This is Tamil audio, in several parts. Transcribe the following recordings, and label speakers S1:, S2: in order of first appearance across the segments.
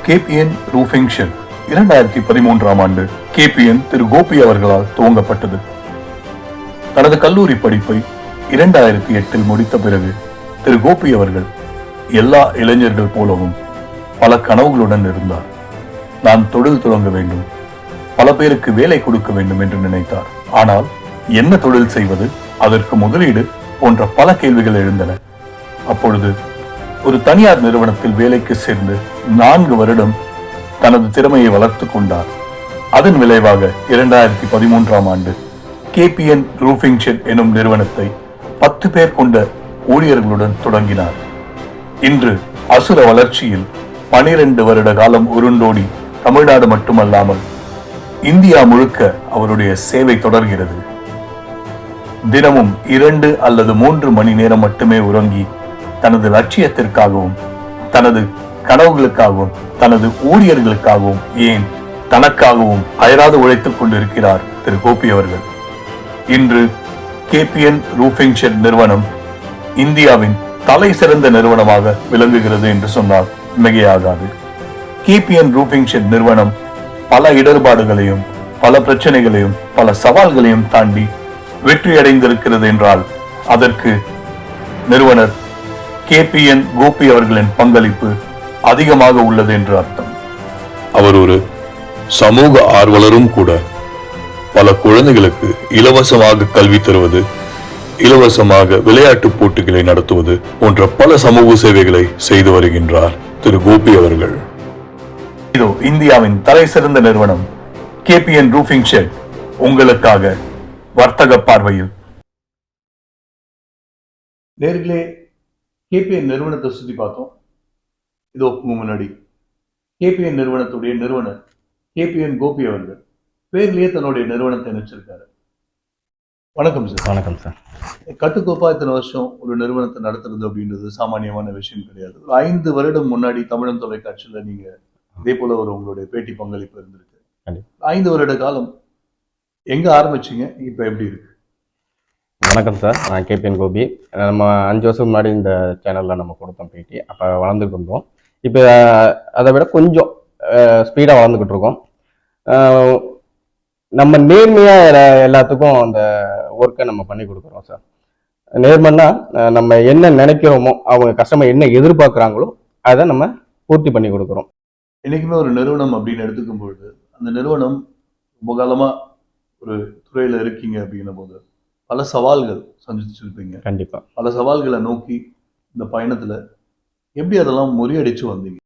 S1: கேபிஎன் ரூஃபிங் ஷெட் 2013ஆம் ஆண்டு கேபிஎன் திரு கோபி அவர்களால் துவங்கப்பட்டது. தனது கல்லூரி படிப்பை 2008 முடித்த பிறகு திரு கோபி அவர்கள் எல்லா இளைஞர்கள் போலவும் பல கனவுகளுடன் இருந்தார். நான் தொழில் தொடங்க வேண்டும், பல பேருக்கு வேலை கொடுக்க வேண்டும் என்று நினைத்தார். ஆனால் என்ன தொழில் செய்வது, அதற்கு முதலீடு போன்ற பல கேள்விகள் எழுந்தன. அப்பொழுது ஒரு தனியார் நிறுவனத்தில் வேலைக்கு சேர்ந்து 4 வருடம் தனது திறமையை வளர்த்து கொண்டார். அதன் விளைவாக 2013ஆம் ஆண்டு கேபிஎன் ரூஃபிங் ஷெட் எனும் நிறுவனத்தை 10 பேர் கொண்ட ஊழியர்களுடன் தொடங்கினார். இன்று அசுர வளர்ச்சியில் 12 வருட காலம் உருண்டோடி தமிழ்நாடு மட்டுமல்லாமல் இந்தியா முழுக்க அவருடைய சேவை தொடர்கிறது. தினமும் 2 அல்லது 3 மணி நேரம் மட்டுமே உறங்கி தனது லட்சியத்திற்காகவும் தனது கனவுகளுக்காகவும் தனது ஊழியர்களுக்காகவும் ஏன் தனக்காகவும் அயராது உழைத்துக் கொண்டிருக்கிறார் திரு கோபி அவர்கள். இன்று கேபிஎன் ரூஃபிங் ஷெட் நிறுவனம் இந்தியாவின் தலை சிறந்த நிறுவனமாக விளங்குகிறது என்று சொன்னால் மிகையாகாது. கேபிஎன் ரூஃபிங் ஷெட் நிறுவனம் பல இடர்பாடுகளையும் பல பிரச்சனைகளையும் பல சவால்களையும் தாண்டி வெற்றி அடைந்திருக்கிறது என்றால் அதற்கு நிறுவனர் கேபிஎன் கோபி அவர்களின் பங்களிப்பு அதிகமாக உள்ளது என்று அர்த்தம். அவர் ஒரு சமூக ஆர்வலரும் கூட. பல குழந்தைகளுக்கு இலவசமாக கல்வி தருவது, இலவசமாக விளையாட்டு போட்டிகளை நடத்துவது போன்ற பல சமூக சேவைகளை செய்து வருகின்றார் திரு கோபி அவர்கள். இதோ இந்தியாவின் தலை சிறந்த நிறுவனம் கேபிஎன் ரூஃபிங் ஷெட் உங்களுக்காக வர்த்தக பார்வையில். நேர்களே, கேபிஎன் நிறுவனத்தை சுத்தி பார்த்தோம். இதோ முன்னாடி கேபிஎன் நிறுவனத்துடைய நிறுவனர் கேபிஎன் கோபி அவர்கள் பேர்லயே தன்னுடைய நிறுவனத்தை நினைச்சிருக்காரு. வணக்கம் சார்.
S2: வணக்கம் சார்.
S1: கட்டுக்கோப்பா இத்தனை வருஷம் ஒரு நிறுவனத்தை நடத்துறது அப்படின்றது சாமானியமான விஷயம் கிடையாது. 5 வருடம் முன்னாடி தமிழன் தொலைக்காட்சியில நீங்க இதே போல ஒரு உங்களுடைய பேட்டி பங்களிப்பு இருந்திருக்கு. 5 வருட காலம் எங்க ஆரம்பிச்சீங்க, இப்ப எப்படி இருக்கு?
S2: வணக்கம் சார், நான் கேபிஎன் கோபி. நம்ம 5 வருஷம் முன்னாடி இந்த சேனல்ல நம்ம கொடுத்தோம் பேட்டி. அப்ப வளர்ந்துட்டு இருந்தோம். இப்போ அதை விட கொஞ்சம் ஸ்பீடாக வளர்ந்துக்கிட்டு இருக்கோம். நம்ம நேர்மையாக எல்லாத்துக்கும் அந்த ஒர்க்கை நம்ம பண்ணி கொடுக்குறோம் சார். நேர்மைன்னா நம்ம என்ன நினைக்கிறோமோ, அவங்க கஸ்டமர் என்ன எதிர்பார்க்குறாங்களோ அதை நம்ம பூர்த்தி பண்ணி கொடுக்குறோம்.
S1: என்னைக்குமே ஒரு நிறுவனம் அப்படின்னு எடுத்துக்கும் பொழுது அந்த நிறுவனம் ரொம்ப காலமா ஒரு துறையில இருக்கீங்க அப்படின்னும் போது பல சவால்கள் சந்திச்சிருப்பீங்க.
S2: கண்டிப்பா
S1: பல சவால்களை நோக்கி இந்த பயணத்துல எப்படி அதெல்லாம் முறியடிச்சு வந்தீங்க?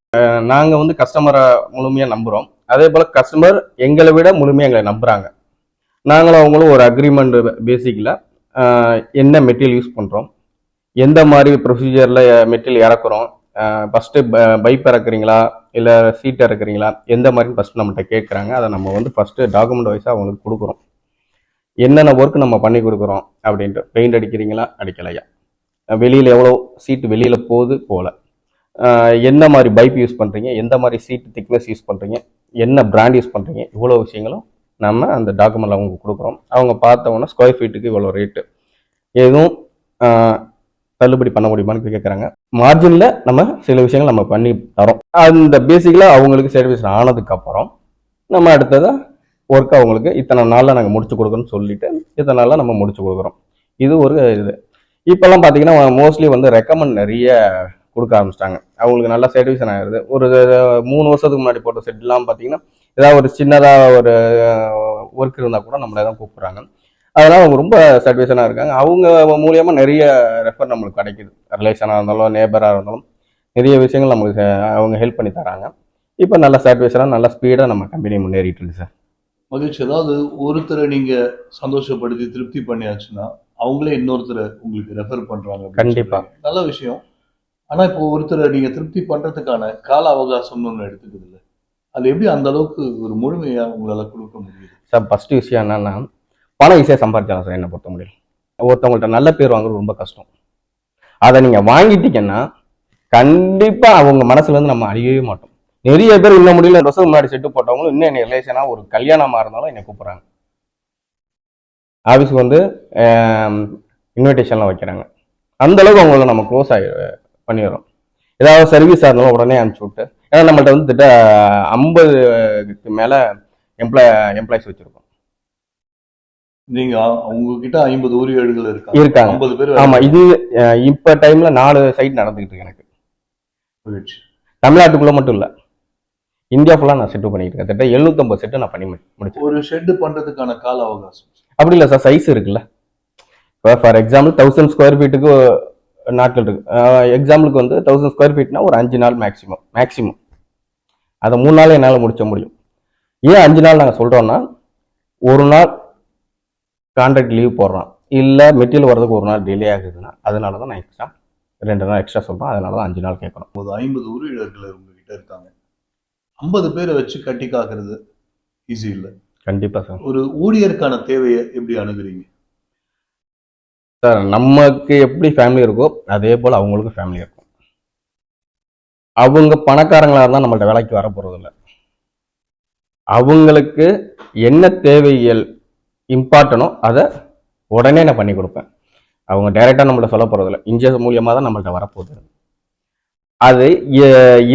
S2: நாங்க வந்து கஸ்டமரை முழுமையா நம்புறோம். அதே போல கஸ்டமர் எங்களை விட முழுமையா எங்களை நம்புறாங்க. நாங்களும் அவங்களும் ஒரு அக்ரிமெண்ட் பேசிக்கல என்ன மெட்டீரியல் யூஸ் பண்றோம், எந்த மாதிரி ப்ரொசீஜர்ல மெட்டீரியல் இறக்குறோம், ஃபர்ஸ்ட் பைப் இறக்குறீங்களா இல்லை சீட் இறக்குறீங்களா, எந்த மாதிரி ஃபர்ஸ்ட் நம்மகிட்ட கேட்குறாங்க. அதை நம்ம வந்து ஃபர்ஸ்ட் டாக்குமெண்ட் வைஸாக அவங்களுக்கு கொடுக்குறோம். என்னென்ன ஒர்க் நம்ம பண்ணி கொடுக்குறோம் அப்படின்ட்டு. பெயிண்ட் அடிக்கிறீங்களா, அடிக்கலையா, வெளியில் எவ்வளோ சீட்டு வெளியில் போகுது போகல, என்ன மாதிரி பைப் யூஸ் பண்ணுறீங்க, எந்த மாதிரி சீட்டு திக்னஸ் யூஸ் பண்ணுறீங்க, என்ன பிராண்ட் யூஸ் பண்ணுறீங்க, இவ்வளோ விஷயங்களும் நம்ம அந்த டாக்குமெண்ட்ல அவங்க கொடுக்குறோம். அவங்க பார்த்தவொன்னே ஸ்கொயர் ஃபீட்டுக்கு இவ்வளோ ரேட்டு, எதுவும் தள்ளுபடி பண்ண முடியுமான்னு கேட்குறாங்க. மார்ஜினில் நம்ம சில விஷயங்கள் நம்ம பண்ணி தரோம். அந்த பேசிக்கலாக அவங்களுக்கு சர்வீஸ் ஆனதுக்கப்புறம் நம்ம அடுத்ததாக ஒர்க் அவங்களுக்கு இத்தனை நாளில் நாங்கள் முடிச்சு கொடுக்குறோன்னு சொல்லிட்டு இத்தனை நாளில் நம்ம முடிச்சு கொடுக்குறோம். இது ஒரு இது. இப்போல்லாம் பார்த்தீங்கன்னா மோஸ்ட்லி வந்து ரெக்கமெண்ட் நிறைய கொடுக்க ஆரம்பிச்சிட்டாங்க. அவங்களுக்கு நல்லா சாட்டிஸ்ஃபேக்ஷன் ஆகிடுது. ஒரு 3 வருஷத்துக்கு முன்னாடி போட்ட செட்லாம் பார்த்தீங்கன்னா ஏதாவது ஒரு சின்னதாக ஒரு ஒர்க் இருந்தால் கூட நம்மளை தான் கூப்பிட்றாங்க. அதனால் அவங்க ரொம்ப சாட்டிஸ்ஃபேக்ஷனாக இருக்காங்க. அவங்க மூலியமாக நிறைய ரெஃபர் நம்மளுக்கு கிடைக்குது. ரிலேஷனாக இருந்தாலும் நேபராக இருந்தாலும் நிறைய விஷயங்கள் நம்மளுக்கு அவங்க ஹெல்ப் பண்ணி தராங்க. இப்போ நல்ல சாட்டிஸ்ஃபேக்ஷனாக நல்ல ஸ்பீடாக நம்ம கம்பெனி முன்னேறிட்டு இருக்கு சார்.
S1: மகிழ்ச்சி. அதாவது ஒருத்தரை நீங்க சந்தோஷப்படுத்தி திருப்தி பண்ணியாச்சுன்னா அவங்களே இன்னொருத்தரை உங்களுக்கு ரெஃபர் பண்றாங்க.
S2: கண்டிப்பா
S1: நல்ல விஷயம். ஆனா இப்போ ஒருத்தரை நீங்க திருப்தி பண்றதுக்கான கால அவகாசம்னு ஒன்று எடுத்துக்குது இல்லை, அது எப்படி அந்த அளவுக்கு ஒரு முழுமையா உங்களால கொடுக்க முடியுது
S2: சார்? ஃபர்ஸ்ட் விஷயம் என்னன்னா, பணம் ஈஸியாக சம்பாதிச்சாலும் சார் என்ன பொறுத்த முடியும். ஒருத்தவங்கள்ட்ட நல்ல பேர் வாங்குறது ரொம்ப கஷ்டம். அதை நீங்க வாங்கிட்டீங்கன்னா கண்டிப்பா அவங்க மனசுல இருந்து நம்ம அழியவே மாட்டோம். நிறைய பேர் இன்னும் முடியல, 2 வருஷம் முன்னாடி செட்டு போட்டவங்களும் இன்னும் என்ன ரிலேஷனா ஒரு கல்யாணமா இருந்தாலும் என்னை கூப்பிடுறாங்க. ஆஃபீஸுக்கு வந்து இன்விடேஷன்லாம் வைக்கிறாங்க. அந்த அளவுக்கு அவங்கள நம்ம க்ளோஸ் பண்ணிடுறோம். ஏதாவது சர்வீஸாக இருந்தாலும் உடனே அனுப்பிச்சி விட்டு ஏன்னா நம்மள்ட்ட வந்து திட்ட 50க்கு மேல எம்ப்ளாய்ஸ் வச்சிருக்கோம்.
S1: நீங்க உங்ககிட்ட 50 ஊழியர்கள்
S2: இருக்காங்க.
S1: 50 பேர்
S2: ஆமா, இது இப்ப டைம்ல 4 சைட் நடந்துகிட்டு இருக்கு எனக்கு.
S1: மகிழ்ச்சி.
S2: தமிழ்நாட்டுக்குள்ள மட்டும் இல்ல, இந்தியா ஃபுல்லா நான் செட்டு பண்ணிட்டு இருக்கேன். கிட்ட 750 செட்டு நான் பண்ணி முடிச்சேன்.
S1: ஒரு ஷெட் பண்றதுக்கான கால அவகாசம்
S2: அப்படி இல்லை சார், சைஸ் இருக்குல்ல. இப்போ ஃபார் எக்ஸாம்பிள் 1000 ஸ்கொயர் ஃபீட்டுக்கு நாட்கள் இருக்கு. எக்ஸாம்பிளுக்கு வந்து 1000 ஸ்கொயர் ஃபீட்னா ஒரு 5 நாள் மேக்ஸிமம். அதை 3 நாள் என்னால் முடிச்ச முடியும். ஏன் 5 நாள் நாங்கள் சொல்றோம்னா, ஒரு நாள் கான்ட்ராக்ட் லீவ் போடுறோம், இல்லை மெட்டீரியல் வர்றதுக்கு ஒரு நாள் டிலே ஆகுதுன்னா அதனால தான் நான் எக்ஸ்ட்ரா 2 நாள் எக்ஸ்ட்ரா சொல்றோம். அதனால தான் 5 நாள் கேட்கணும்.
S1: 50 ஊழியர்கள் உங்ககிட்ட இருக்காங்க. 50 பேரை வச்சு கட்டி காக்குறது ஈஸி இல்லை.
S2: கண்டிப்பா சார்.
S1: ஒரு ஊழியருக்கான தேவையை எப்படி அணுகுறீங்க
S2: சார்? நமக்கு எப்படி ஃபேமிலி இருக்கோ அதே போல அவங்களுக்கு ஃபேமிலி இருக்கும். அவங்க பணக்காரங்களா இருந்தால் நம்மள்ட்ட வேலைக்கு வர போறது இல்லை. அவங்களுக்கு என்ன தேவைகள் இம்பார்ட்டனோ அதை உடனே நான் பண்ணி கொடுப்பேன். அவங்க டைரக்டா நம்மள்ட்ட சொல்ல போறது இல்லை, இன்ஜினியர் மூலியமா தான் நம்மள்ட்ட வரப்போகுது. அது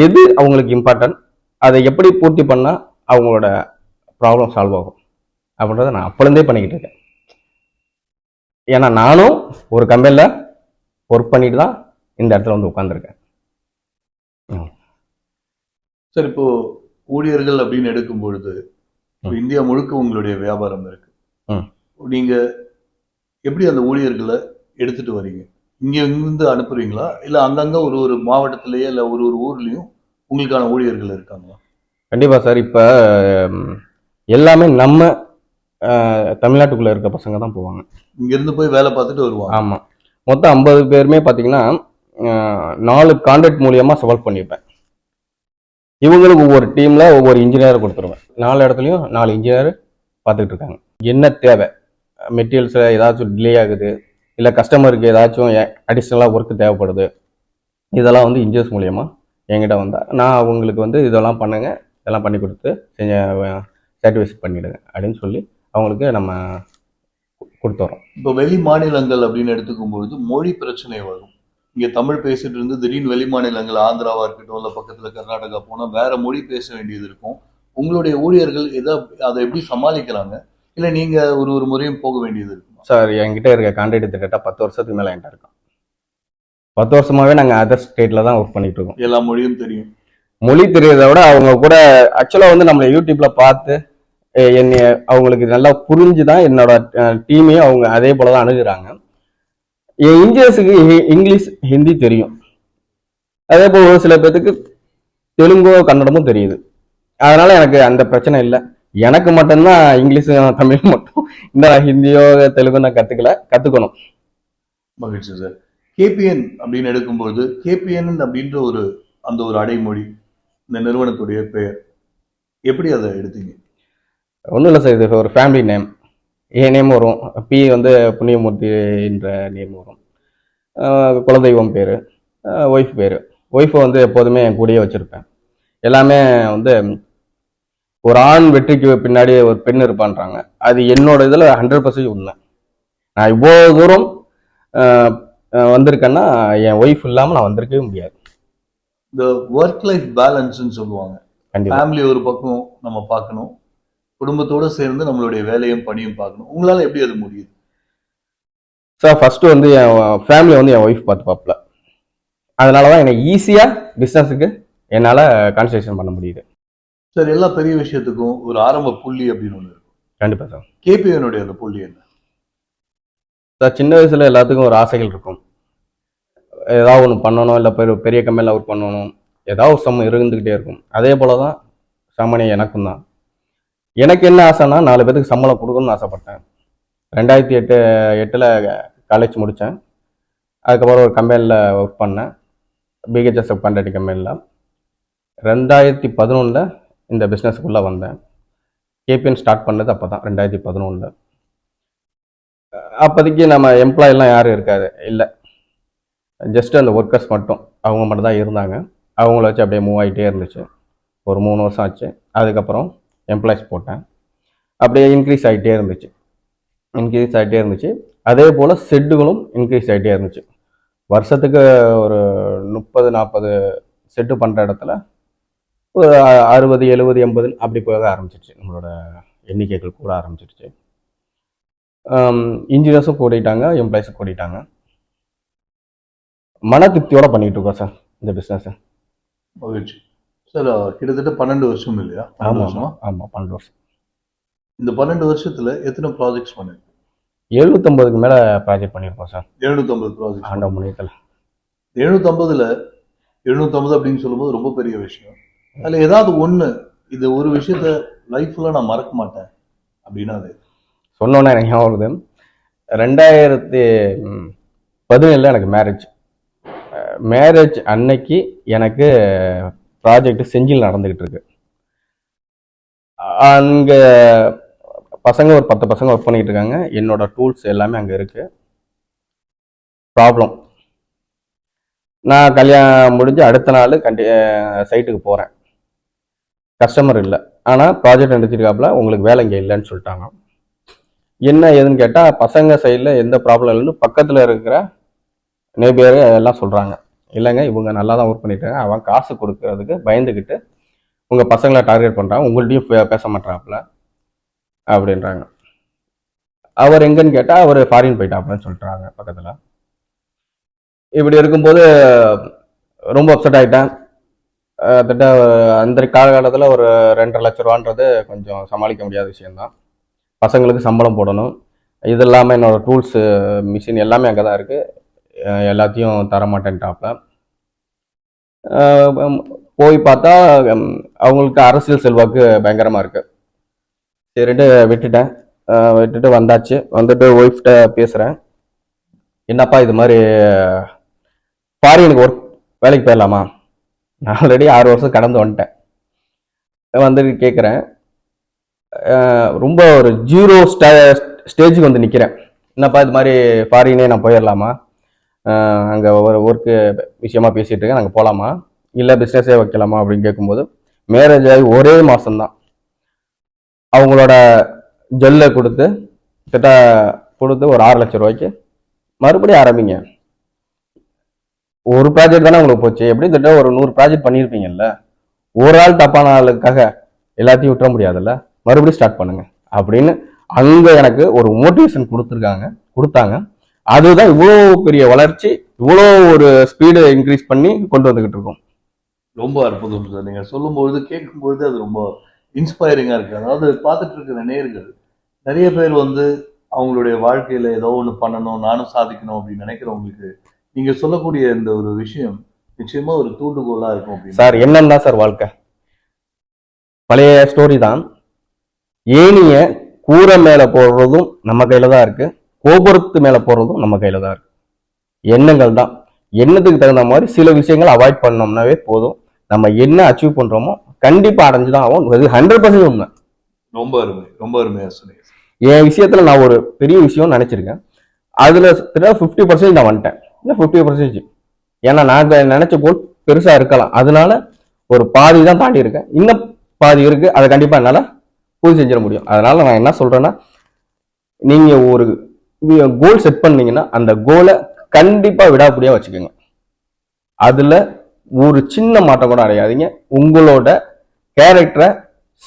S2: எது அவங்களுக்கு இம்பார்ட்டன்ட், அதை எப்படி பூர்த்தி பண்ணா அவங்களோட ப்ராப்ளம் சால்வ் ஆகும் அப்படின்றத நான் அப்பலேருந்தே பண்ணிக்கிட்டு இருக்கேன். ஏன்னா நானும் ஒரு கம்பெனியில் ஒர்க் பண்ணிட்டு தான் இந்த இடத்துல வந்து உட்காந்துருக்கேன்.
S1: சார், இப்போ ஊழியர்கள் அப்படின்னு எடுக்கும் பொழுது இந்தியா முழுக்க உங்களுடைய வியாபாரம் இருக்கு. நீங்க எப்படி அந்த ஊழியர்களை எடுத்துட்டு வரீங்க? இங்க இருந்து அனுப்புறீங்களா, இல்ல அங்கங்க ஒரு ஒரு மாவட்டத்திலேயே இல்ல ஒரு ஒரு ஊர்லயும் உங்களுக்கான ஊழியர்கள் இருக்காங்களா?
S2: கண்டிப்பா சார். இப்ப எல்லாமே நம்ம தமிழ்நாட்டுக்குள்ள இருக்க பசங்க தான் போவாங்க.
S1: இங்க இருந்து போய் வேலை பார்த்துட்டு வருவாங்க.
S2: ஆமா, மொத்தம் 50 பேருமே பாத்தீங்கன்னா 4 கான்ட்ராக்ட் மூலியமா சால்வ் பண்ணிப்பேன். இவங்களுக்கு ஒவ்வொரு டீம்ல ஒவ்வொரு இன்ஜினியரை கொடுத்துருவேன். 4 இடத்துலையும் 4 இன்ஜினியர் பார்த்துட்டு இருக்காங்க. என்ன தேவை, மெட்டீரியல்ஸ் ஏதாச்சும் டிலே ஆகுது, இல்லை கஸ்டமருக்கு ஏதாச்சும் அடிஷ்னலாக ஒர்க் தேவைப்படுது, இதெல்லாம் வந்து இன்ஜினியர்ஸ் மூலியமா என்கிட்ட வந்தால் நான் அவங்களுக்கு வந்து இதெல்லாம் பண்ணுங்க, இதெல்லாம் பண்ணி கொடுத்து சாட்டிஸ்ஃபை பண்ணிடுங்க அப்படின்னு சொல்லி அவங்களுக்கு நம்ம கொடுத்துறோம்.
S1: இப்போ வெளி மாநிலங்கள் அப்படின்னு எடுத்துக்கும் பொழுது மொழி பிரச்சனை வரும். இங்க தமிழ் பேசிட்டு இருந்து திடீர்னு வெளி மாநிலங்கள் ஆந்திராவா இருக்கட்டும், இல்ல பக்கத்துல கர்நாடகா போனா வேற மொழி பேச வேண்டியது இருக்கும். உங்களுடைய ஊழியர்கள் அதை எப்படி சமாளிக்கிறாங்க, இல்ல நீங்க ஒரு ஒரு முறையும் போக வேண்டியது இருக்கும்?
S2: சார், என்கிட்ட இருக்க கான்ட்ராக்ட் கிட்ட 10 வருஷத்துக்கு மேல என்கிட்ட இருக்கோம். 10 வருஷமாவே நாங்க அதர் ஸ்டேட்ல தான் ஒர்க் பண்ணிட்டு இருக்கோம்.
S1: எல்லா மொழியும் தெரியும்.
S2: மொழி தெரியறதை விட அவங்க கூட ஆக்சுவலா வந்து நம்ம யூடியூப்ல பார்த்து என்னை அவங்களுக்கு நல்லா புரிஞ்சுதான் என்னோட டீமையும் அவங்க அதே போலதான் அணுகுறாங்க. என் இன்ஜினியர்ஸுக்கு இங்கிலீஷ் ஹிந்தி தெரியும், அதே போல ஒரு சில பேருக்கு தெலுங்கோ கன்னடமும் தெரியுது. அதனால எனக்கு அந்த பிரச்சனை இல்லை. எனக்கு மட்டும்தான் இங்கிலீஷும் தமிழ் மட்டும், இந்த ஹிந்தியோ தெலுங்கோ நான் கத்துக்கணும்.
S1: மகிழ்ச்சி சார். கேபிஎன் அப்படின்னு எடுக்கும்போது கேபிஎன் அப்படின்ற அந்த ஒரு அடைமொழி, இந்த நிறுவனத்துடைய பெயர், எப்படி அதை எடுத்தீங்க?
S2: ஒன்றும் இல்லை சார், இது ஒரு ஃபேமிலி நேம். என் நேம் வரும், பி வந்து புண்ணியமூர்த்தின்ற நேம் வரும், குலதெய்வம் பேர், ஒய்ஃப் பேர். ஒய்ஃபை வந்து எப்போதுமே என் கூடயே வச்சுருப்பேன். எல்லாமே வந்து ஒரு ஆண் வெற்றிக்கு பின்னாடி ஒரு பெண் இருப்பான்றாங்க, அது என்னோட இதில் 100% உண்மை. நான் இவ்வளோ தூரம் வந்திருக்கேன்னா என் ஒய்ஃப் இல்லாமல் நான் வந்திருக்கவே முடியாது.
S1: இந்த ஒர்க் லைஃப் பேலன்ஸ்ன்னு சொல்லுவாங்க. ஃபேமிலி ஒரு பக்கம் நம்ம பார்க்கணும், குடும்பத்தோட சேர்ந்து நம்மளுடைய வேலையும் பணியும் பார்க்கணும். உங்களால எப்படி அது முடியுது?
S2: சார், ஃபர்ஸ்ட் வந்து என் ஃபேமிலி வந்து என் ஒய்ஃப் பார்த்துப்பாப்புல. அதனாலதான் எனக்கு ஈஸியா பிசினஸுக்கு என்னால கான்சன்ட்ரேஷன் பண்ண முடியுது.
S1: சார், எல்லா பெரிய விஷயத்துக்கும் ஒரு ஆரம்ப புள்ளி அப்படின்னு ஒண்ணு இருக்கும்.
S2: கண்டிப்பா சார்.
S1: கேபிஎனுடைய அந்த புள்ளி என்ன
S2: சார்? சின்ன வயசுல எல்லாத்துக்கும் ஒரு ஆசைகள் இருக்கும். ஏதாவது ஒன்று பண்ணணும், இல்லை பெரிய கம்பெனியில் ஒர்க் பண்ணணும், ஏதாவது ஒரு சம்ம இருந்துக்கிட்டே இருக்கும். அதே போலதான் சாமானியம் எனக்கும் தான். எனக்கு என்ன ஆசைன்னா 4 பேருக்கு சம்பளம் கொடுக்கணும்னு ஆசைப்பட்டேன். 2008 காலேஜ் முடித்தேன். அதுக்கப்புறம் ஒரு கம்பெனியில் ஒர்க் பண்ணேன், பிஹெச்எஸ் கான்ட்ராக்ட் கம்பெனியில். 2011 இந்த பிஸ்னஸுக்குள்ளே வந்தேன். கேபிஎன் ஸ்டார்ட் பண்ணது அப்போ தான், 2011. அப்போதைக்கு நம்ம எம்ப்ளாயெல்லாம் யாரும் இருக்காது, இல்லை, ஜஸ்ட் அந்த ஒர்க்கர்ஸ் மட்டும், அவங்க மட்டும் தான் இருந்தாங்க. அவங்கள வச்சு அப்படியே மூவ் ஆகிட்டே இருந்துச்சு. ஒரு 3 வருஷம் ஆச்சு. அதுக்கப்புறம் எம்ப்ளாய்ஸ் போட்டேன். அப்படியே இன்க்ரீஸ் ஆகிட்டே இருந்துச்சு. அதே போல் செட்டுகளும் இன்க்ரீஸ் ஆகிட்டே இருந்துச்சு. வருஷத்துக்கு ஒரு 30-40 செட்டு பண்ணுற இடத்துல ஒரு 60, 70, 80 அப்படி போக ஆரம்பிச்சிருச்சு. நம்மளோட எண்ணிக்கைகள் கூட ஆரம்பிச்சிருச்சு. இன்ஜினியர்ஸும் கூடிட்டாங்க, எம்ப்ளாயிஸும் கூடிட்டாங்க. மன திருப்தியோட பண்ணிட்டு இருக்கோம் சார் இந்த பிஸ்னஸ்.
S1: மகிழ்ச்சி சார். கிட்டத்தட்ட 12 வருஷம் இல்லையா? 12
S2: ஆமாம்
S1: வருஷமா?
S2: ஆமாம் 12 வருஷம்.
S1: இந்த 12 வருஷத்துல எத்தனை ப்ராஜெக்ட்ஸ் பண்ணிருக்கீங்க?
S2: 750க்கு மேலே ப்ராஜெக்ட் பண்ணியிருக்கோம் சார்
S1: 750 ப்ராஜெக்ட்ஸ்.
S2: ஆண்ட முனையத்தில்.
S1: 750ல 750 அப்படின்னு சொல்லும்போது ரொம்ப பெரிய விஷயம். அதுல ஏதாவது ஒண்ணு, இது ஒரு விஷயத்த லைஃப்ல நான் மறக்க மாட்டேன் அப்படின்னா அது
S2: சொன்னோன்னே எனக்கு ஞாபகம் வருது. 2017 எனக்கு மேரேஜ் அன்னைக்கு எனக்கு ப்ராஜெக்ட் செஞ்சில் நடந்துகிட்டு இருக்கு. அங்க பசங்க ஒரு 10 பசங்க ஒர்க் பண்ணிட்டு இருக்காங்க. என்னோட டூல்ஸ் எல்லாமே அங்க இருக்கு. ப்ராப்ளம், நான் கல்யாணம் முடிஞ்சு அடுத்த நாள் சைட்டுக்கு போறேன். கஸ்டமர் இல்லை, ஆனா ப்ராஜெக்ட் எடுத்துருக்காப்புல, உங்களுக்கு வேலை இங்கே இல்லைன்னு சொல்லிட்டாங்க. என்ன ஏதுன்னு கேட்டா, பசங்க சைடில் எந்த ப்ராப்ளம் இல்லைன்னு பக்கத்துல இருக்கிற நேபியர் எல்லாம் சொல்றாங்க. இல்லைங்க, இவங்க நல்லா தான் ஒர்க் பண்ணிட்டாங்க, அவன் காசு கொடுக்கறதுக்கு பயந்துக்கிட்டு உங்க பசங்களை டார்கெட் பண்றாங்க, உங்கள்ட்டையும் பேச மாட்டாப்புல அப்படின்றாங்க. அவர் எங்கன்னு கேட்டா, அவர் ஃபாரின் போயிட்டாப்புலன்னு சொல்றாங்க பக்கத்துல. இப்படி இருக்கும்போது ரொம்ப அப்செட் ஆயிட்டேன். கிட்ட அந்த காலகட்டத்தில் ஒரு 2.5 லட்ச ரூபான்றது கொஞ்சம் சமாளிக்க முடியாத விஷயம்தான். பசங்களுக்கு சம்பளம் போடணும், இது இல்லாமல் என்னோட டூல்ஸு மிஷின் எல்லாமே அங்கே தான் இருக்குது. எல்லாத்தையும் தரமாட்டேன்ட்டாப்ல. போய் பார்த்தா அவங்களுக்கு அரசியல் செல்வாக்கு பயங்கரமாக இருக்குது. சரிட்டு விட்டுட்டு வந்தாச்சு. வந்துட்டு ஒய்ஃப்கிட்ட பேசுகிறேன், என்னப்பா இது மாதிரி ஃபாரினுக்கு ஒர்க் வேலைக்கு போயிடலாமா? நான் ஆல்ரெடி 6 வருஷம் கடந்து வந்துட்டேன். வந்துட்டு கேட்குறேன், ரொம்ப ஒரு ஜீரோ ஸ்டேஜுக்கு வந்து நிற்கிறேன். என்னப்பா இது மாதிரி ஃபாரினே நான் போயிடலாமா? அங்கே ஒரு ஒர்க்கு விஷயமா பேசிகிட்டு இருக்கேன், நாங்கள் போகலாமா, இல்லை பிஸ்னஸே வைக்கலாமா அப்படின்னு கேட்கும்போது, மேரேஜ் ஆகி ஒரே மாதம்தான் அவங்களோட ஜெல்லை கொடுத்து ஒரு 6 லட்சம் ரூபாய்க்கு மறுபடியும் ஆரம்பிங்க. ஒரு ப்ராஜெக்ட் தானே உங்களுக்கு போச்சு, எப்படி ஒரு 100 ப்ராஜெக்ட் பண்ணியிருப்பீங்கல்ல, ஒரு ஆள் தப்பான ஆளுக்காக எல்லாத்தையும் விட்டுற முடியாதுல்ல, மறுபடியும் ஸ்டார்ட் பண்ணுங்க அப்படின்னு அங்க எனக்கு ஒரு மோட்டிவேஷன் கொடுத்தாங்க. அதுதான் இவ்வளோ பெரிய வளர்ச்சி, இவ்வளோ ஒரு ஸ்பீடு இன்க்ரீஸ் பண்ணி கொண்டு வந்துகிட்டு இருக்கோம்.
S1: ரொம்ப அற்புதம் சார். நீங்க சொல்லும்போது கேட்கும்போது அது ரொம்ப இன்ஸ்பைரிங்கா இருக்கு. அதாவது பார்த்துட்டு இருக்கிற நேயர்கள் நிறைய பேர் அவங்களுடைய வாழ்க்கையில ஏதோ ஒன்று பண்ணணும், நானும் சாதிக்கணும் அப்படின்னு நினைக்கிறவங்களுக்கு நீங்க சொல்லக்கூடிய இந்த ஒரு விஷயம் நிச்சயமா ஒரு தூண்டுகோலா இருக்கும் அப்படின்னு.
S2: சார் என்னன்னா சார், வாழ்க்கை பழைய ஸ்டோரி தான். ஏனிய கூரை மேல போடுறதும் நம்ம கையில தான் இருக்கு, கோபுரத்து மேல போடுறதும் நம்ம கையில தான் இருக்கு. எண்ணங்கள் தான். எண்ணத்துக்கு தகுந்த மாதிரி சில விஷயங்கள் அவாய்ட் பண்ணோம்னாவே போதும், நம்ம என்ன அச்சீவ் பண்றோமோ கண்டிப்பா அடைஞ்சுதான் ஆகும். அது 100% உண்மை.
S1: ரொம்ப அருமை, ரொம்ப அருமையா சொன்னீங்க.
S2: என் விஷயத்துல நான் ஒரு பெரிய விஷயம் நினைச்சிருக்கேன், அதுல 50% நான் வந்துட்டேன். இல்லை 50%, ஏன்னா நான் நினைச்ச கோல் பெருசா இருக்கலாம், அதனால ஒரு பாதி தான் தாண்டி இருக்கேன், இன்னும் பாதி இருக்கு, அதை கண்டிப்பா என்னால போய் செஞ்சிட முடியும். அதனால நான் என்ன சொல்றேன்னா, நீங்க ஒரு கோல் செட் பண்ணீங்கன்னா அந்த கோலை கண்டிப்பா விடாப்படியா வச்சுக்கோங்க. அதுல ஒரு சின்ன மாற்றம் கூட அடையாதீங்க. உங்களோட கேரக்டரை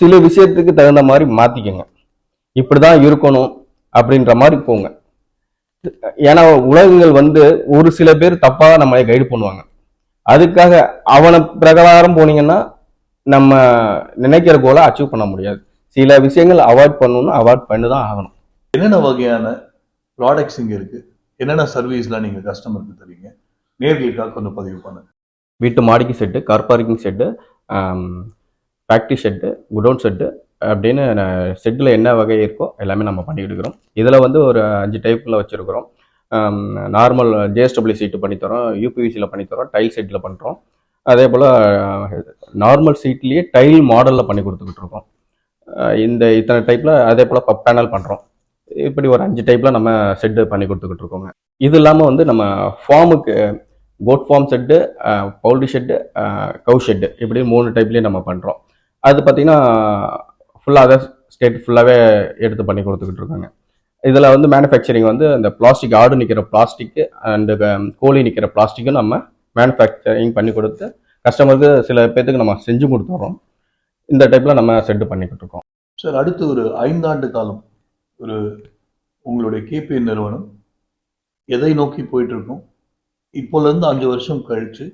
S2: சில விஷயத்துக்கு தகுந்த மாதிரி மாத்திக்கோங்க. இப்படிதான் இருக்கணும் அப்படின்ற மாதிரி போங்க. ஏன்னா உலகங்கள் ஒரு சில பேர் தப்பா நம்மளை கைடு பண்ணுவாங்க. அதுக்காக அவனை பிரகாரம் போனீங்கன்னா நம்ம நினைக்கிற கோலை அச்சீவ் பண்ண முடியாது. சில விஷயங்கள் அவாய்ட் பண்ணணும்னா அவாய்ட் பண்ணிதான் ஆகணும்.
S1: என்னென்ன வகையான ப்ராடக்ட்ஸ் இங்க இருக்கு, என்னென்ன சர்வீஸ்லாம் நீங்க கஸ்டமருக்கு தரீங்க, நேர்களுக்காக கொஞ்சம் பதிவு பண்ணுங்க.
S2: வீட்டு மாடிக்கு set, car parking set, factory set, godown set அப்படின்னு செட்டில் என்ன வகை இருக்கோ எல்லாமே நம்ம பண்ணிக்கிட்டு இருக்கிறோம். இதில் ஒரு 5 டைப்பில் வச்சுருக்கிறோம். நார்மல் ஜேஎஸ்டபிள்யூ சீட்டு பண்ணித்தரோம், யூபிவிசியில் பண்ணித்தரோம், டைல் செட்டில் பண்ணுறோம். அதே போல் நார்மல் சீட்லேயே டைல் மாடலில் பண்ணி கொடுத்துக்கிட்டு இருக்கோம். இத்தனை டைப்பில். அதே போல் பப் பேனல் பண்ணுறோம். இப்படி ஒரு 5 டைப்பில் நம்ம செட்டு பண்ணி கொடுத்துக்கிட்டு இருக்கோங்க. இது இல்லாமல் நம்ம ஃபார்முக்கு goat farm set, poultry shed, கவு ஷெட்டு, இப்படி 3 டைப்லேயும் நம்ம பண்ணுறோம். அது பார்த்திங்கன்னா ஃபுல்லாக அதர் ஸ்டேட் ஃபுல்லாகவே எடுத்து பண்ணி கொடுத்துக்கிட்டு இருக்காங்க. இதில் மேனுஃபேக்சரிங் இந்த பிளாஸ்டிக், ஆடு நிற்கிற பிளாஸ்டிக்கு அண்டு கோழி நிற்கிற பிளாஸ்டிக்கும் நம்ம மேனுஃபேக்சரிங் பண்ணி கொடுத்து கஸ்டமருக்கு சில பேர்த்துக்கு நம்ம செஞ்சு கொடுத்துறோம். இந்த டைப்பில் நம்ம செட்டு பண்ணிக்கிட்டு இருக்கோம்.
S1: சார், அடுத்து ஒரு 5 ஆண்டு காலம் ஒரு உங்களுடைய கேபிஎன் நிறுவனம் எதை நோக்கி போயிட்டு இருக்கும்? இப்போலேருந்து 5 வருஷம் கழிச்சு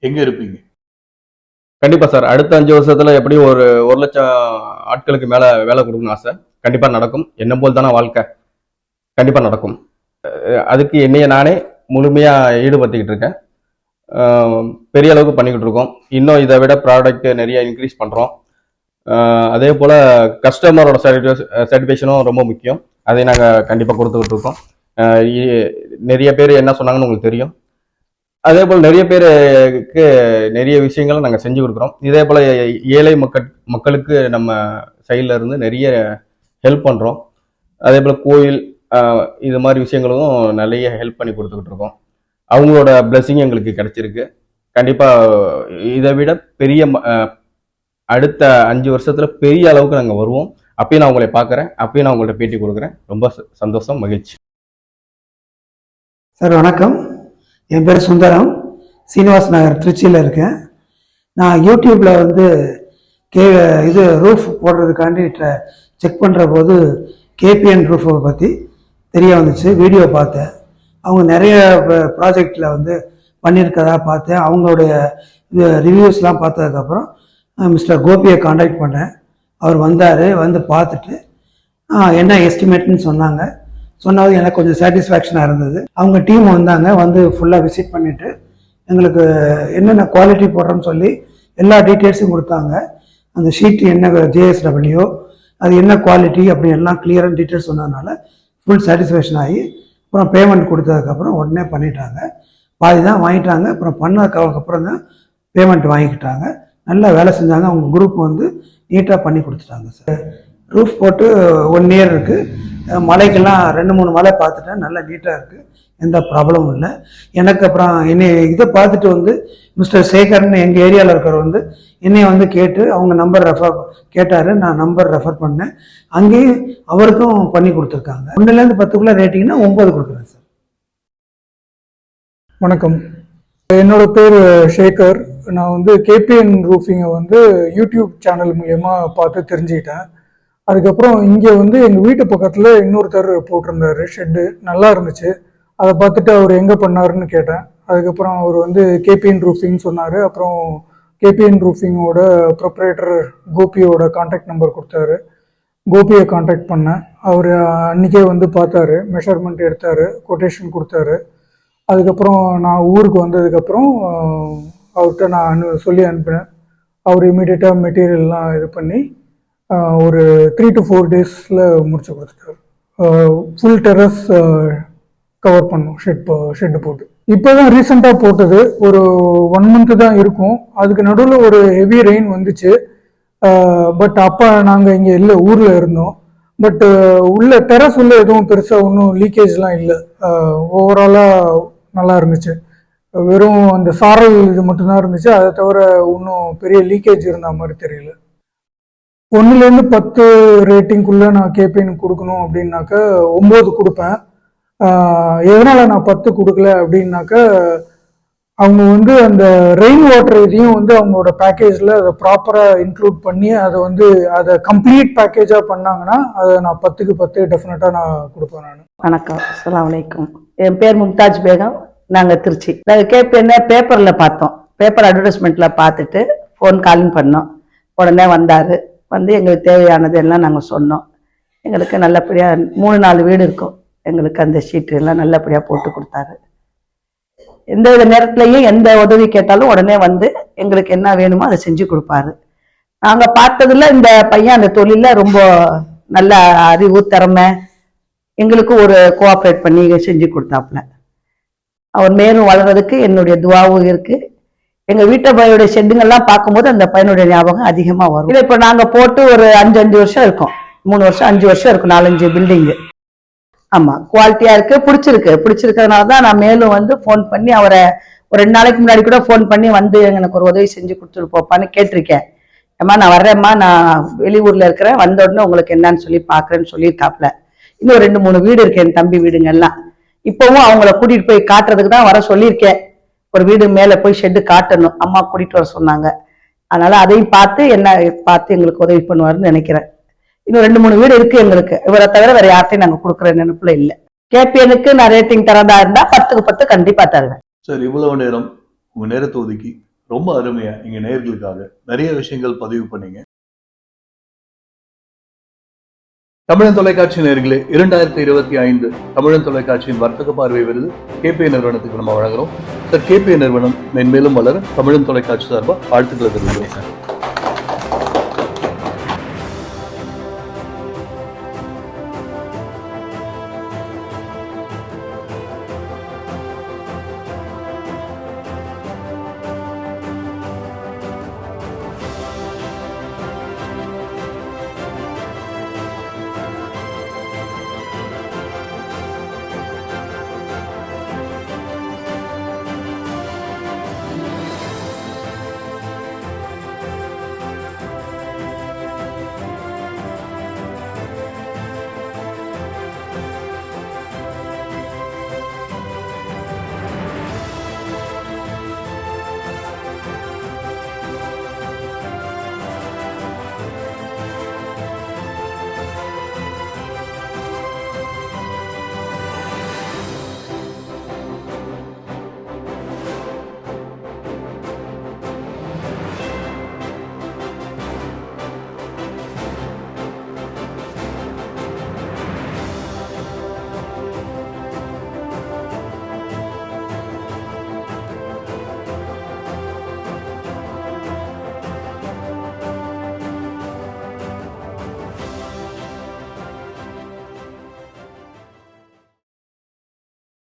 S1: எங்கே இருப்பீங்க?
S2: கண்டிப்பாக சார், அடுத்த 5 வருஷத்தில் எப்படியும் ஒரு 1,00,000 ஆட்களுக்கு மேலே வேலை கொடுக்கணும் ஆசை. கண்டிப்பாக நடக்கும். என்ன போல் தானே வாழ்க்கை, கண்டிப்பாக நடக்கும். அதுக்கு என்னைய நானே முழுமையாக ஈடுபடுத்திக்கிட்டு இருக்கேன். பெரிய அளவுக்கு பண்ணிக்கிட்டு இருக்கோம். இன்னும் இதை விட ப்ராடக்ட் நிறைய இன்க்ரீஸ் பண்ணுறோம். அதே போல் கஸ்டமரோட சாட்டிஸ்ஃபேக்ஷனும் ரொம்ப முக்கியம். அதை நாங்கள் கண்டிப்பாக கொடுத்துக்கிட்டு இருக்கோம். நிறைய பேர் என்ன சொன்னாங்கன்னு உங்களுக்கு தெரியும். அதே போல் நிறைய பேருக்கு நிறைய விஷயங்களை நாங்கள் செஞ்சு கொடுக்குறோம். இதே போல் ஏழை மக்களுக்கு நம்ம சைடில் இருந்து நிறைய ஹெல்ப் பண்ணுறோம். அதே போல் கோயில் இது மாதிரி விஷயங்களும் நிறைய ஹெல்ப் பண்ணி கொடுத்துக்கிட்டு இருக்கோம். அவங்களோட பிளெஸிங் எங்களுக்கு கிடைச்சிருக்கு. கண்டிப்பாக இதை விட பெரிய அடுத்த 5 வருஷத்தில் பெரிய அளவுக்கு நாங்கள் வருவோம். அப்பயும் நான் உங்களை பார்க்குறேன், அப்பயும் நான் உங்கள்கிட்ட பேட்டி கொடுக்குறேன். ரொம்ப சந்தோஷம், மகிழ்ச்சி.
S3: சார் வணக்கம், என் பேர் சுந்தரம், சீனிவாஸ் நகர் திருச்சியில் இருக்கேன். நான் யூடியூப்பில் வந்து இது ரூஃப் போடுறதுக்காண்டி செக் பண்ணுற போது கேபிஎன் ரூஃபை பற்றி தெரிய வந்துச்சு. வீடியோ பார்த்தேன். அவங்க நிறைய ப்ராஜெக்டில் வந்து பண்ணியிருக்கதா பார்த்தேன். அவங்களுடைய ரிவ்யூஸ்லாம் பார்த்ததுக்கப்புறம் மிஸ்டர் கோபியை காண்டாக்ட் பண்ணேன். அவர் வந்தார், வந்து பார்த்துட்டு என்ன எஸ்டிமேட்னு சொன்னாங்க. சொன்னது எனக்கு கொஞ்சம் சாட்டிஸ்ஃபேக்ஷனாக இருந்தது. அவங்க டீம் வந்தாங்க, வந்து ஃபுல்லாக விசிட் பண்ணிவிட்டு எங்களுக்கு என்னென்ன குவாலிட்டி போடுறோன்னு சொல்லி எல்லா டீட்டெயில்ஸும் கொடுத்தாங்க. அந்த ஷீட் என்ன ஜேஎஸ்டபிள்யூ, அது என்ன குவாலிட்டி அப்படி எல்லாம் கிளியரான டீட்டெயில்ஸ் சொன்னதுனால ஃபுல் சாட்டிஸ்ஃபேக்ஷன் ஆகி அப்புறம் பேமெண்ட் கொடுத்ததுக்கப்புறம் உடனே பண்ணிட்டாங்க. பாதி தான் வாங்கிட்டாங்க. அப்புறம் பண்ணதுக்கப்புறம் தான் பேமெண்ட் வாங்கிக்கிட்டாங்க. நல்லா வேலை செஞ்சாங்க. அவங்க குரூப் வந்து நீட்டாக பண்ணி கொடுத்துட்டாங்க சார். ரூஃப் போட்டு 1 இயர் இருக்குது. மலைக்கெல்லாம் 2-3 மலை பார்த்துட்டேன். நல்லா நீட்டாக இருக்குது, எந்த ப்ராப்ளமும் இல்லை எனக்கு. அப்புறம் இதை பார்த்துட்டு வந்து மிஸ்டர் சேகர்னு எங்கள் ஏரியாவில் இருக்கிறவர் வந்து என்னைய வந்து கேட்டு அவங்க நம்பர் கேட்டார். நான் நம்பர் ரெஃபர் பண்ணேன். அங்கேயும் அவருக்கும் பண்ணி கொடுத்துருக்காங்க. 1லேருந்து 10க்குள்ளே ரேட்டிங்னா 9 கொடுக்குறேன் சார்.
S4: வணக்கம், என்னோட பேர் ஷேகர். நான் வந்து கேபிஎன் ரூஃபிங்கை வந்து யூடியூப் சேனல் மூலயமா பார்த்து தெரிஞ்சுக்கிட்டேன். அதுக்கப்புறம் இங்கே வந்து எங்கள் வீட்டு பக்கத்தில் இன்னொருத்தர் போட்டிருந்தாரு ஷெட்டு, நல்லா இருந்துச்சு. அதை பார்த்துட்டு அவர் எங்கே பண்ணாருன்னு கேட்டேன். அதுக்கப்புறம் அவர் வந்து கேபிஎன் ரூஃபிங் சொன்னார். அப்புறம் கேபிஎன் ரூஃபிங்கோட ப்ரொப்ரேட்டர் கோபியோட கான்டாக்ட் நம்பர் கொடுத்தாரு. கோபியை கான்டாக்ட் பண்ணேன். அவர் அன்றைக்கே வந்து பார்த்தாரு, மெஷர்மெண்ட் எடுத்தார், கொட்டேஷன் கொடுத்தாரு. அதுக்கப்புறம் நான் ஊருக்கு வந்ததுக்கப்புறம் அவர்கிட்ட நான் சொல்லி அனுப்பினேன். அவர் இமீடியட்டாக மெட்டீரியல்லாம் இது பண்ணி ஒரு 3 to 4 டேஸில் முடிச்சு கொடுத்துட்டாரு. ஃபுல் டெரஸ் கவர் பண்ணும் ஷெட்டு போட்டு. இப்போ தான் ரீசெண்டாக போட்டது, ஒரு 1 month தான் இருக்கும். அதுக்கு நடுவில் ஒரு ஹெவி ரெயின் வந்துச்சு. பட் அப்போ நாங்கள் இங்கே இல்லை, ஊரில் இருந்தோம். பட் உள்ள டெரஸ் உள்ள எதுவும் பெருசாக ஒன்றும் லீக்கேஜ்லாம் இல்லை. ஓவராலாக நல்லா இருந்துச்சு. வெறும் அந்த சாரல் இது மட்டும்தான் இருந்துச்சு. அதை தவிர இன்னும் பெரிய லீக்கேஜ் இருந்த மாதிரி தெரியல. 1லேருந்து 10 ரேட்டிங்குள்ளே நான் கேபிஎன் கொடுக்கணும் அப்படின்னாக்க 9 கொடுப்பேன். எதனால் நான் 10 கொடுக்கல அப்படின்னாக்க, அவங்க வந்து அந்த ரெயின் வாட்டர் இதையும் வந்து அவங்களோட பேக்கேஜில் அதை ப்ராப்பராக இன்க்ளூட் பண்ணி அதை கம்ப்ளீட் பேக்கேஜாக பண்ணாங்கன்னா அதை நான் 10க்கு 10 டெஃபினட்டாக நான் கொடுப்பேன். நான்
S5: வணக்கம், அஸ்ஸலாமு அலைக்கும். என் பேர் மும்தாஜ் பேகம். நாங்கள் திருச்சி. நாங்கள் கேபிஎன் பேப்பரில் பார்த்தோம். பேப்பர் அட்வர்டைஸ்மெண்ட்டில் பார்த்துட்டு ஃபோன் காலிங் பண்ணோம். உடனே வந்தார். வந்து எங்களுக்கு தேவையானது எல்லாம் நாங்கள் சொன்னோம். எங்களுக்கு நல்லபடியாக 3-4 வீடு இருக்கும். எங்களுக்கு அந்த ஷீட்டு எல்லாம் நல்லபடியாக போட்டு கொடுத்தாரு. எந்த வித நேரத்துலையும் எந்த உதவி கேட்டாலும் உடனே வந்து எங்களுக்கு என்ன வேணுமோ அதை செஞ்சு கொடுப்பாரு. நாங்கள் பார்த்ததுல இந்த பையன் அந்த தொழிலில் ரொம்ப நல்ல அறிவு திறமை, எங்களுக்கு ஒரு கோஆப்ரேட் பண்ணி செஞ்சு கொடுத்தாப்புல. அவர் மேலும் வளர்றதுக்கு என்னுடைய துவாவும் இருக்கு. எங்க வீட்டு பையனுடைய ஷெட்டுங்கெல்லாம் பார்க்கும்போது அந்த பையனுடைய ஞாபகம் அதிகமா வரும். இதை இப்ப நாங்க போட்டு ஒரு 5 வருஷம் இருக்கும், 3 வருஷம் 5 வருஷம் இருக்கும், 4-5 பில்டிங்கு. ஆமா, குவாலிட்டியா இருக்கு, பிடிச்சிருக்கிறதுனாலதான் நான் மேலும் வந்து போன் பண்ணி அவரை ஒரு 2 நாளைக்கு முன்னாடி கூட போன் பண்ணி வந்து எனக்கு ஒரு உதவி செஞ்சு கொடுத்துட்டு போப்பான்னு கேட்டிருக்கேன். ஏம்மா நான் வர்றேம்மா, நான் வெளியூர்ல இருக்கிறேன், வந்த உடனே உங்களுக்கு என்னன்னு சொல்லி பாக்குறேன்னு சொல்லியிருக்காப்ல. இன்னும் 2-3 வீடு இருக்கு என் தம்பி வீடுங்கெல்லாம். இப்பவும் அவங்கள கூட்டிட்டு போய் காட்டுறதுக்கு தான் வர சொல்லியிருக்கேன். ஒரு வீடு மேலே போய் ஷெட்டு காட்டணும், அம்மா கூட்டிட்டு வர சொன்னாங்க. அதனால அதையும் பார்த்து எங்களுக்கு உதவி பண்ணுவாருன்னு நினைக்கிறேன். இன்னும் 2-3 வீடு இருக்கு எங்களுக்கு, இவரை தவிர வேற யார்ட்டையும் நாங்க கொடுக்குற நினைப்புல இல்லை. கேபிஎனுக்கு நான் ரேட்டிங் தரதா இருந்தா 10க்கு 10 கண்டிப்பா தருவேன்.
S1: சார், இவ்வளவு நேரம் உங்க நேரத்தை ஒதுக்கி ரொம்ப அருமையா எங்க நேயர்களுக்காக நிறைய விஷயங்கள் பதிவு பண்ணீங்க. தமிழன் தொலைக்காட்சி நேயர்களே, 2025 தமிழன் தொலைக்காட்சியின் வர்த்தக பார்வை விருது கேபிஎன் நிறுவனத்துக்கு நம்ம வழங்குறோம். சார், கேபிஎன் நிறுவனம் மென்மேலும் வளர தமிழன் தொலைக்காட்சி சார்பா வாழ்த்துக்களை தெரிவிக்கிறோம்.